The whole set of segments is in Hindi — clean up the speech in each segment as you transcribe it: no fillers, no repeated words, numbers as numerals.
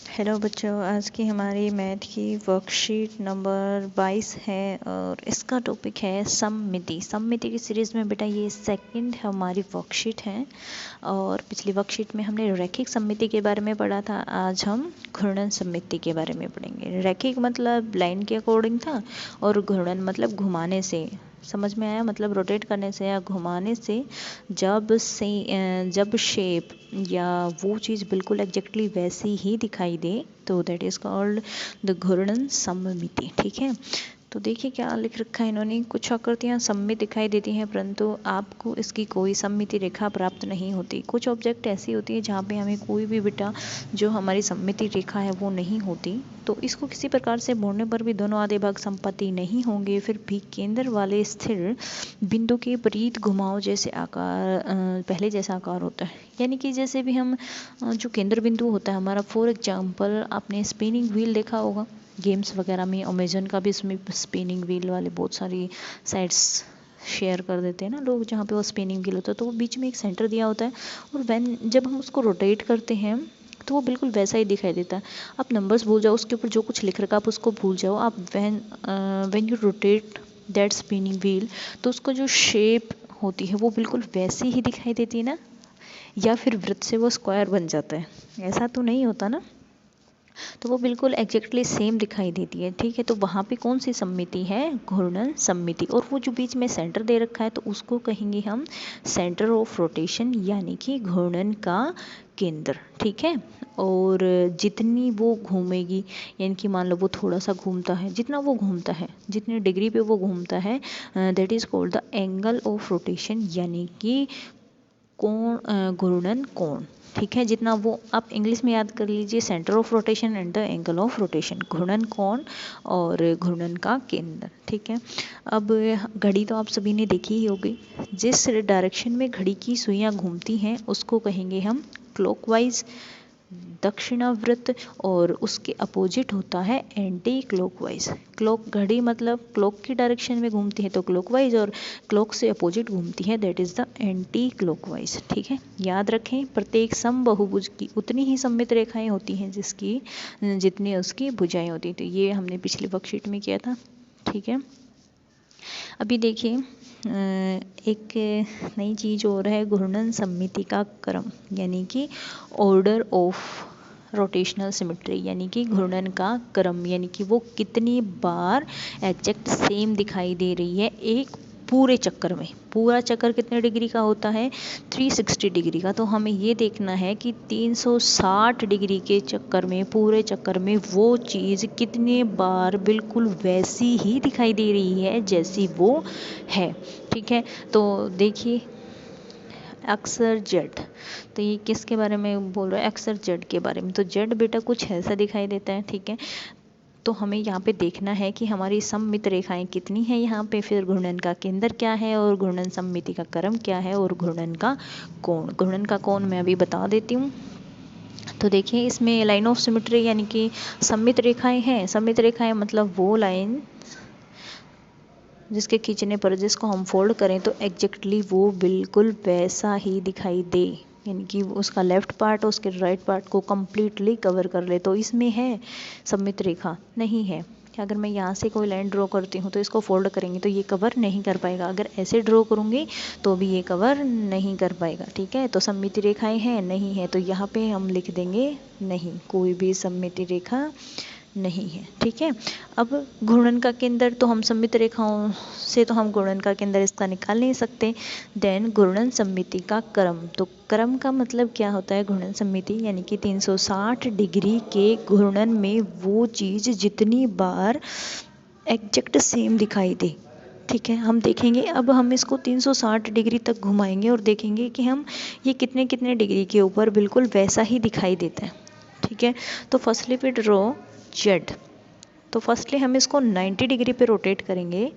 हेलो बच्चों, आज की हमारी मैथ की वर्कशीट नंबर 22 है और इसका टॉपिक है सममिति। सममिति की सीरीज़ में बेटा ये सेकंड हमारी वर्कशीट है और पिछली वर्कशीट में हमने रैखिक सममिति के बारे में पढ़ा था। आज हम घूर्णन सममिति के बारे में पढ़ेंगे। रैखिक मतलब लाइन के अकॉर्डिंग था और घूर्णन मतलब घुमाने से। समझ में आया? मतलब रोटेट करने से या घुमाने से जब शेप या वो चीज़ बिल्कुल एग्जैक्टली वैसी ही दिखाई दे तो दैट इज़ कॉल्ड द घूर्णन सममिति। ठीक है, तो देखिए क्या लिख रखा है इन्होंने। कुछ आकृतियाँ सममित दिखाई देती हैं परंतु आपको इसकी कोई सममिति रेखा प्राप्त नहीं होती। कुछ ऑब्जेक्ट ऐसी होती है जहाँ पे हमें कोई भी बेटा जो हमारी सममिति रेखा है वो नहीं होती, तो इसको किसी प्रकार से मोड़ने पर भी दोनों आधे भाग संपत्ति नहीं होंगे। फिर भी केंद्र वाले स्थिर बिंदु के विपरीत घुमाव जैसे आकार पहले जैसा आकार होता है। यानी कि जैसे भी हम जो केंद्र बिंदु होता है हमारा, फॉर एग्जाम्पल आपने स्पिनिंग व्हील देखा होगा गेम्स वगैरह में, अमेजन का भी इसमें स्पिनिंग व्हील वाले बहुत सारी साइट्स शेयर कर देते हैं ना लोग, जहाँ पे वो स्पिनिंग व्हील होता है तो वो बीच में एक सेंटर दिया होता है और जब हम उसको रोटेट करते हैं तो वो बिल्कुल वैसा ही दिखाई देता है। आप नंबर्स भूल जाओ, उसके ऊपर जो कुछ लिख रखा आप उसको भूल जाओ। आप when you rotate that spinning wheel तो उसको जो शेप होती है वो बिल्कुल वैसी ही दिखाई देती है ना, या फिर वृत्त से वो स्क्वायर बन जाता है, ऐसा तो नहीं होता ना, तो वो बिल्कुल एग्जैक्टली सेम दिखाई देती है। ठीक है, तो वहाँ पे कौन सी सममिति है? घूर्णन सममिति। और वो जो बीच में सेंटर दे रखा है तो उसको कहेंगे हम सेंटर ऑफ रोटेशन, यानी कि घूर्णन का केंद्र। ठीक है, और जितनी वो घूमेगी, यानी कि मान लो वो थोड़ा सा घूमता है, जितना वो घूमता है, जितनी डिग्री पे वो घूमता है, that is called the angle of rotation, यानी कि कोण, घूर्णन कोण। ठीक है, जितना वो आप इंग्लिश में याद कर लीजिए, centre of rotation and the angle of rotation, घूर्णन कोण और घूर्णन का केंद्र। ठीक है, अब घड़ी तो आप सभी ने देखी ही होगी। जिस डायरेक्शन में घड़ी की सुइयां घूमती हैं उसको कहेंगे हम क्लॉकवाइज, दक्षिणावृत्त, और उसके अपोजिट होता है एंटी क्लॉकवाइज। क्लॉक घड़ी मतलब क्लॉक की डायरेक्शन में घूमती है तो क्लॉकवाइज, और क्लॉक से अपोजिट घूमती है that is the anti clockwise. ठीक है, याद रखें प्रत्येक समबाहुभुज की उतनी ही सममित रेखाएं होती हैं जिसकी जितनी उसकी भुजाएं होती हैं। तो ये हमने पिछली वर्कशीट में किया था। ठीक है, अभी देखिए एक नई चीज़ और है घूर्णन सममिति का क्रम, यानी कि ऑर्डर ऑफ रोटेशनल सिमेट्री, यानी कि घूर्णन का क्रम, यानी कि वो कितनी बार एग्जैक्ट सेम दिखाई दे रही है एक पूरे चक्कर में। पूरा चक्कर कितने डिग्री का होता है? 360 डिग्री का। तो हमें ये देखना है कि 360 डिग्री के चक्कर में, पूरे चक्कर में वो चीज़ कितने बार बिल्कुल वैसी ही दिखाई दे रही है जैसी वो है। ठीक है, तो देखिए अक्सर जेड, तो ये किसके बारे में बोल रहा है? अक्सर जेड के बारे में। तो जेड बेटा कुछ ऐसा दिखाई देता है। ठीक है, तो हमें यहाँ पे देखना है कि हमारी सममित रेखाएं कितनी हैं यहाँ पे, फिर घूर्णन का केंद्र क्या है और घूर्णन सममिति का क्रम क्या है और घूर्णन का कोण। घूर्णन का कोण मैं अभी बता देती हूँ। तो देखिए इसमें लाइन ऑफ सिमेट्री यानी कि सममित रेखाएं हैं। सममित रेखाएं मतलब वो लाइन जिसके खींचने पर, जिसको हम फोल्ड करें तो एग्जैक्टली वो बिल्कुल वैसा ही दिखाई दे, यानी कि उसका लेफ्ट पार्ट और उसके राइट पार्ट को कम्प्लीटली कवर कर ले। तो इसमें है सममित रेखा? नहीं है। अगर मैं यहाँ से कोई लाइन ड्रॉ करती हूँ तो इसको फोल्ड करेंगे तो ये कवर नहीं कर पाएगा, अगर ऐसे ड्रॉ करूँगी तो भी ये कवर नहीं कर पाएगा। ठीक है, तो सममित रेखाएं हैं? नहीं है, तो यहाँ पे हम लिख देंगे नहीं, कोई भी सममित रेखा नहीं है। ठीक है, अब घूर्णन का केंद्र, तो हम सममित रेखाओं से तो हम घूर्णन का केंद्र इसका निकाल नहीं सकते। देन घूर्णन सममिति का क्रम, तो क्रम का मतलब क्या होता है? घूर्णन सममिति यानी कि 360 डिग्री के घूर्णन में वो चीज़ जितनी बार एग्जैक्ट सेम दिखाई दे। ठीक है, हम देखेंगे, अब हम इसको 360 डिग्री तक घुमाएंगे और देखेंगे कि हम ये कितने कितने डिग्री के ऊपर बिल्कुल वैसा ही दिखाई देता है। ठीक है, तो फर्स्टली वी ड्रॉ जेड, तो फर्स्टली हम इसको 90 डिग्री पे रोटेट करेंगे।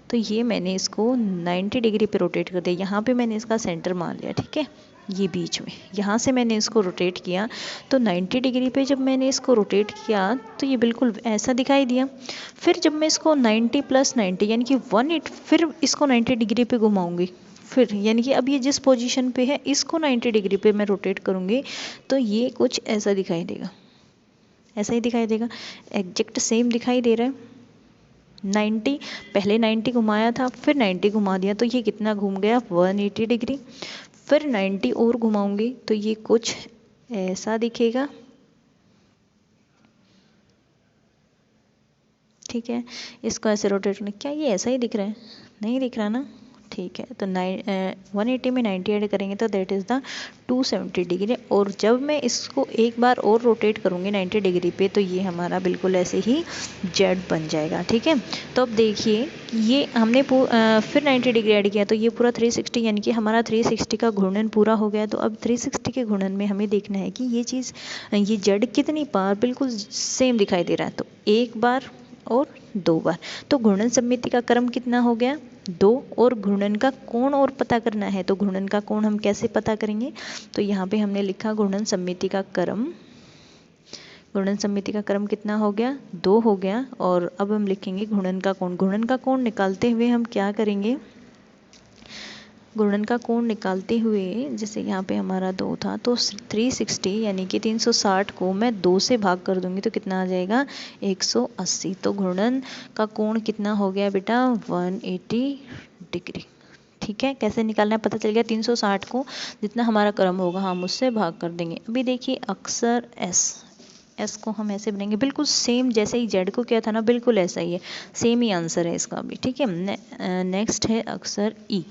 तो ये मैंने इसको 90 डिग्री पे रोटेट कर दिया, यहाँ पे मैंने इसका सेंटर मान लिया। ठीक है, ये बीच में, यहाँ से मैंने इसको रोटेट किया तो 90 डिग्री पे जब मैंने इसको रोटेट किया तो ये बिल्कुल ऐसा दिखाई दिया। फिर जब मैं इसको 90 + 90 यानी कि 180, फिर इसको 90 डिग्री पे घुमाऊंगी, फिर यानी कि अब ये जिस पोजीशन पे है इसको 90 डिग्री पे मैं रोटेट करूँगी तो ये कुछ ऐसा दिखाई देगा। ऐसा ही दिखाई देगा, एग्जैक्ट सेम दिखाई दे रहा है। 90, पहले 90 घुमाया था, फिर 90 घुमा दिया तो ये कितना घूम गया 180 डिग्री। फिर 90 और घुमाऊंगी तो ये कुछ ऐसा दिखेगा, ठीक है। इसको ऐसे रोटेट करना, क्या ये ऐसा ही दिख रहा है? नहीं दिख रहा ना, ठीक है। तो 180 में 90 ऐड करेंगे तो दैट इज़ द 270 डिग्री। और जब मैं इसको एक बार और रोटेट करूँगी 90 डिग्री पे तो ये हमारा बिल्कुल ऐसे ही जेड बन जाएगा, ठीक है। तो अब देखिए ये हमने फिर 90 डिग्री ऐड किया तो ये पूरा 360, यानी कि हमारा 360 का घूर्णन पूरा हो गया। तो अब 360 के घूर्णन में हमें देखना है कि ये चीज़, ये जेड कितनी बार बिल्कुल सेम दिखाई दे रहा है। तो एक बार और दो बार। तो घूर्णन सममिति का क्रम कितना हो गया 2। और घूर्णन का कोण और पता करना है, तो घूर्णन का कोण हम कैसे पता करेंगे? तो यहाँ पे हमने लिखा घूर्णन सममिति का क्रम, घूर्णन सममिति का क्रम कितना हो गया 2 हो गया। और अब हम लिखेंगे घूर्णन का कोण। घूर्णन का कोण निकालते हुए हम क्या करेंगे? घूर्णन का कोण निकालते हुए जैसे यहाँ पे हमारा 2 था तो 360 यानी कि 360 को मैं 2 से भाग कर दूंगी तो कितना आ जाएगा 180। तो घूर्णन का कोण कितना हो गया बेटा 180 डिग्री, ठीक है। कैसे निकालना है पता चल गया। 360 को जितना हमारा क्रम होगा हम उससे भाग कर देंगे। अभी देखिए अक्षर एस को हम ऐसे बनाएंगे, बिल्कुल सेम जैसे ही जेड को किया था ना, बिल्कुल ऐसा ही है, सेम ही आंसर है इसका भी, ठीक है। नेक्स्ट है अक्षर ई,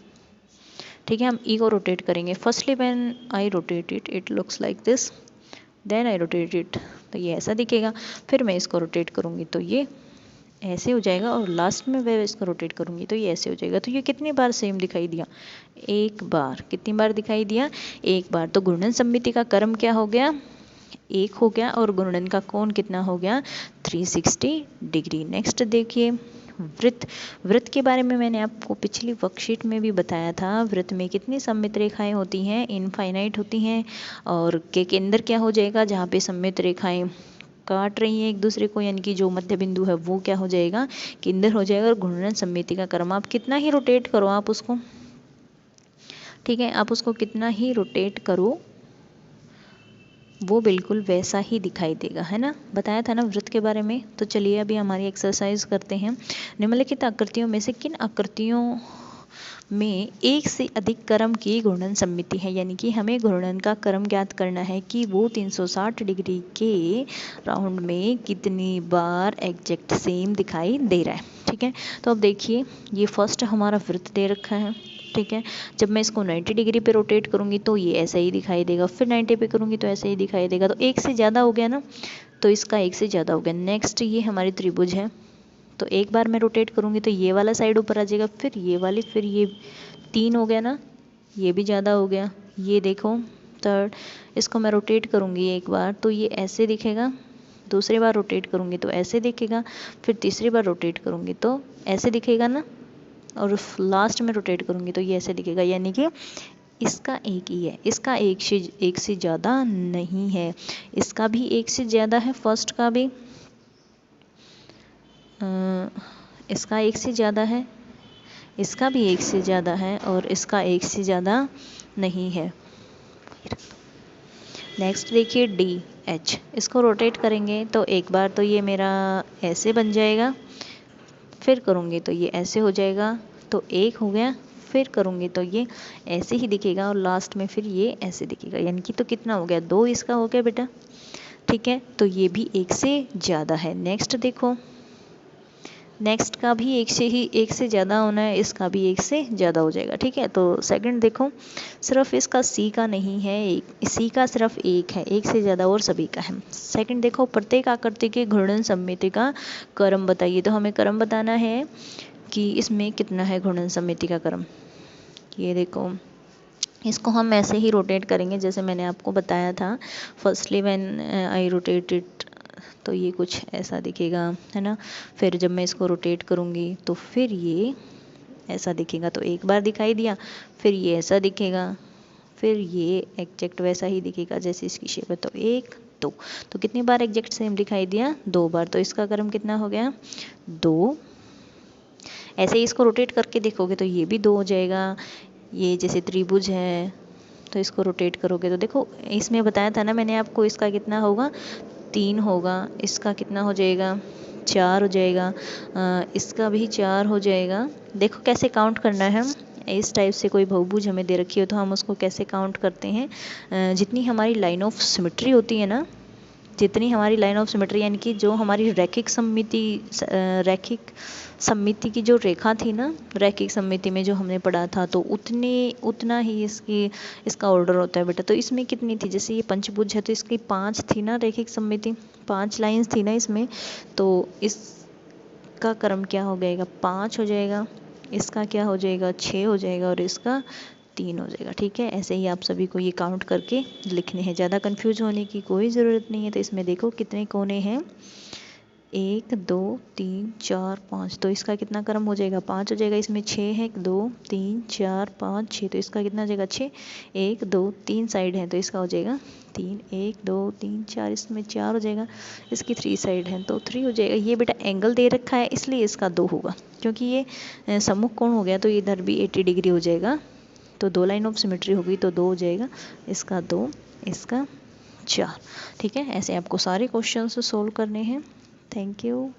ठीक है। हम ई को रोटेट करेंगे। Firstly when I rotate it it looks like this, then I rotate it तो ये ऐसा दिखेगा। फिर मैं इसको रोटेट करूँगी तो ये ऐसे हो जाएगा, और लास्ट में मैं इसको रोटेट करूँगी तो ये ऐसे हो जाएगा। तो ये कितनी बार सेम दिखाई दिया? एक बार। कितनी बार दिखाई दिया? एक बार। तो घूर्णन सममिति का क्रम क्या हो गया? 1 हो गया। और घूर्णन का कोण कितना हो गया 360 डिग्री। नेक्स्ट देखिए वृत्त। वृत्त के बारे में मैंने आपको पिछली वर्कशीट में भी बताया था। वृत्त में कितनी सममित रेखाएं होती हैं? इनफाइनाइट होती हैं। और के केंद्र क्या हो जाएगा? जहाँ पे सममित रेखाएं काट रही हैं एक दूसरे को, यानी कि जो मध्य बिंदु है वो क्या हो जाएगा? केंद्र हो जाएगा। और घूर्णन सममिति का क्रम आप कितना ही रोटेट करो आप उसको, ठीक है, आप उसको कितना ही रोटेट करो वो बिल्कुल वैसा ही दिखाई देगा, है ना। बताया था ना वृत्त के बारे में। तो चलिए अभी हमारी एक्सरसाइज करते हैं। निम्नलिखित आकृतियों में से किन आकृतियों में एक से अधिक क्रम की घूर्णन सममिति है? यानी कि हमें घूर्णन का क्रम ज्ञात करना है कि वो 360 डिग्री के राउंड में कितनी बार एग्जैक्ट सेम दिखाई दे रहा है, ठीक है। तो अब देखिए ये फर्स्ट हमारा वृत्त दे रखा है, ठीक है। जब मैं इसको 90 डिग्री पे रोटेट करूँगी तो ये ऐसा ही दिखाई देगा, फिर 90 पे करूँगी तो ऐसे ही दिखाई देगा। तो एक से ज़्यादा हो गया ना, तो इसका एक से ज़्यादा हो गया। नेक्स्ट ये हमारी त्रिभुज है, तो एक बार मैं रोटेट करूँगी तो ये वाला साइड ऊपर आ जाएगा, फिर ये वाली, फिर ये 3 हो गया ना, ये भी ज़्यादा हो गया। ये देखो थर्ड, इसको मैं रोटेट करूँगी एक बार तो ये ऐसे दिखेगा, दूसरी बार रोटेट करूँगी तो ऐसे दिखेगा, फिर तीसरी बार रोटेट करूँगी तो ऐसे दिखेगा ना, और लास्ट में रोटेट करूँगी तो ये ऐसे दिखेगा। यानी कि इसका एक ही है, इसका एक से ज़्यादा नहीं है। इसका भी एक से ज़्यादा है, फर्स्ट का भी इसका एक से ज़्यादा है, इसका भी एक से ज़्यादा है, और इसका एक से ज़्यादा नहीं है। नेक्स्ट देखिए डी एच, इसको रोटेट करेंगे तो एक बार तो ये मेरा ऐसे बन जाएगा, फिर करूँगी तो ये ऐसे हो जाएगा, तो एक हो गया, फिर करूँगी तो ये ऐसे ही दिखेगा, और लास्ट में फिर ये ऐसे दिखेगा। यानी कि तो कितना हो गया 2 इसका हो गया बेटा, ठीक है। तो ये भी एक से ज़्यादा है। नेक्स्ट देखो, नेक्स्ट का भी एक से ज़्यादा होना है, इसका भी एक से ज़्यादा हो जाएगा, ठीक है। तो सेकंड देखो, सिर्फ इसका सी का नहीं है, सी का सिर्फ एक है, एक से ज़्यादा और सभी का है। सेकंड देखो, प्रत्येक आकृति के घूर्णन सममिति का क्रम बताइए। तो हमें क्रम बताना है कि इसमें कितना है घूर्णन सममिति का क्रम। ये देखो, इसको हम ऐसे ही रोटेट करेंगे जैसे मैंने आपको बताया था। Firstly when I rotate it तो ये कुछ ऐसा दिखेगा, है ना। फिर जब मैं इसको रोटेट करूँगी तो फिर ये ऐसा दिखेगा, तो एक बार दिखाई दिया, फिर ये ऐसा दिखेगा, फिर ये एग्जैक्ट वैसा ही दिखेगा जैसे इसकी शेप है। तो 1 2, तो कितनी बार एग्जैक्ट सेम दिखाई दिया? 2 बार। तो इसका क्रम कितना हो गया 2। ऐसे ही इसको रोटेट करके देखोगे तो ये भी 2 हो जाएगा। ये जैसे त्रिभुज है तो इसको रोटेट करोगे तो देखो, इसमें बताया था ना मैंने आपको, इसका कितना होगा 3 होगा, इसका कितना हो जाएगा 4 हो जाएगा, इसका भी 4 हो जाएगा। देखो कैसे काउंट करना है, हम इस टाइप से कोई बहुभुज हमें दे रखी हो तो हम उसको कैसे काउंट करते हैं, जितनी हमारी लाइन ऑफ सिमेट्री होती है ना, जितनी हमारी लाइन ऑफ सिमेट्री यानी कि जो हमारी रैखिक सममिति की जो रेखा थी ना, रैखिक सममिति में जो हमने पढ़ा था, तो उतना ही इसका ऑर्डर होता है बेटा। तो इसमें कितनी थी, जैसे ये पंचभुज है तो इसकी 5 थी ना रैखिक सममिति, 5 लाइंस थी ना इसमें, तो इसका क्रम क्या हो जाएगा 5 हो जाएगा, इसका क्या हो जाएगा 6 हो जाएगा और इसका 3 हो जाएगा। ठीक है, ऐसे ही आप सभी को ये काउंट करके लिखने हैं, ज़्यादा कंफ्यूज होने की कोई ज़रूरत नहीं है। तो इसमें देखो कितने कोने हैं, 1 2 3 4 5, तो इसका कितना क्रम हो जाएगा 5 हो जाएगा। इसमें 6 है, 2 3 4 5 6, तो इसका कितना हो जाएगा 6, 1 2 3 साइड है तो इसका हो जाएगा 3, 1 2 3 4, इसमें 4 हो जाएगा, इसकी 3 साइड है तो 3 हो जाएगा। ये बेटा एंगल दे रखा है इसलिए इसका 2 होगा, क्योंकि ये सम्मुख कोण हो गया तो इधर भी 80 डिग्री हो जाएगा, तो 2 लाइन ऑफ सिमेट्री होगी तो 2 हो जाएगा, इसका 2, इसका 4। ठीक है, ऐसे आपको सारे क्वेश्चन सोल्व करने हैं। Thank you.